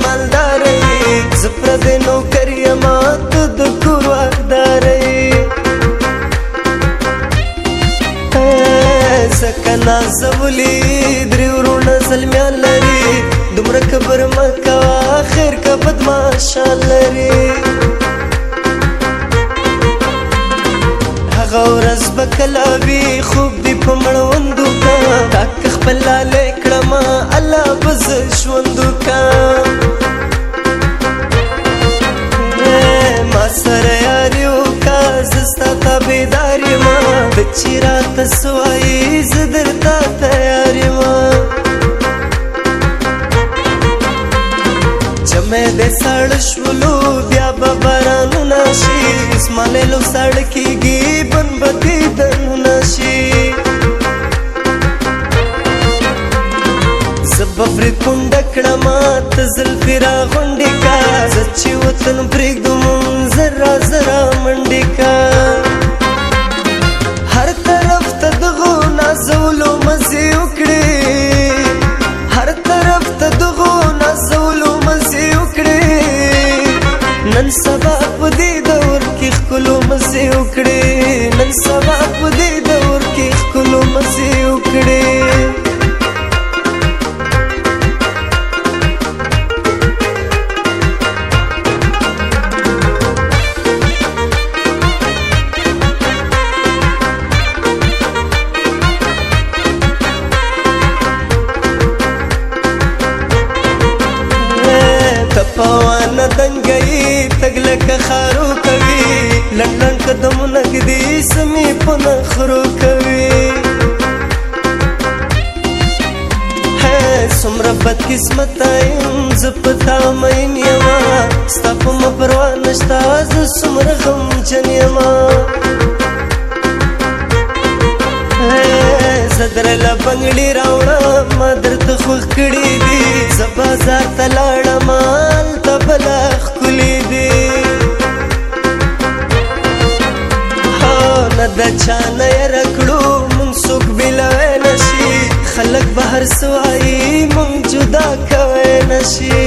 مالدار زپر د نوکر یما ته د کور واکدار زکه نازولی درې ورونه زلمیان لري دومره کبر مه کوه خیر که بدماشان لري هغه ورځ به کله وي خوب دې په مړوندو که تاک خپل لالی کړمه الله به زه ژوندو که ما سره یاري وکړه زه ستا تابعدار یمه ته چې راته څه وایي زه درته تیار یمه جمع دې ساړه شولو بیا به بارانونه شي زما لیلو ساړه کېږي بن به دیدنونه شي زه به پرې کونډه کړمه ته زلفې راغونډې که زه چې وطن پرېږدم زره زره منډې که هر طرف ته دغو نازولو مزې وکړې هر طرف ته دغو نازولو مزې وکړې نن سبا په دې دور کې ښکلو مزې وکړې نن سبا په دې دور کې ښکلو مزې وکړې پوانه دنګي تګ لکه خارو کوي لنډن قدمونه ږدي سمې په نخرو کوي څومره بدقسمته یم زه په تا مین یمه ستا په ما پروا نشته زه څومره غمجن یمه زه درله بنګړي راوړم ما درته خوښ کړي دي زه بازار ته لاړم هلته بله ښکلي دي نه د چا نه یره کړو مونږ څوک بېلوی نه شي خلک به هر څه وایي مونږ جدا کوی نه شي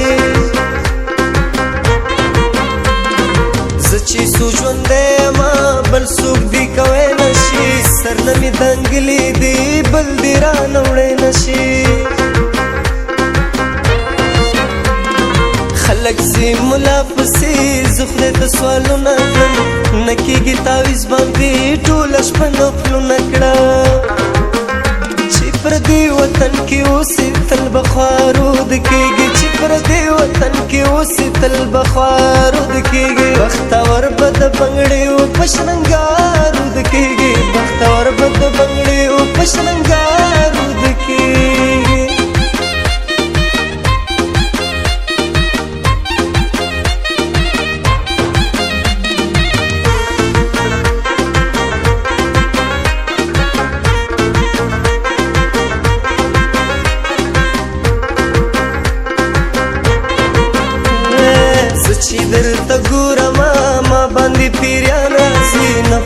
زه چې څو ژوندی یمه بل څوک دې کوی نه شي سر نه مې دنګلې دي بل دې رانه وړی نه شي خلک ځي ملا پسې زه خدای ته سوالونه کړم نه کېږي تعویض باندې ټوله شپه نفلونه کړه چې پر دې وطن کې اوسې تل به خوارود کېږي چې پر دې وطن کې اوسې تل به خوارود کېږي بختور به د بنګړیو په شرنګارود کېږي بختور به د بنګړیو په شرنګارود کېږي چې درته ګورم ما باندې پیریان راځي نه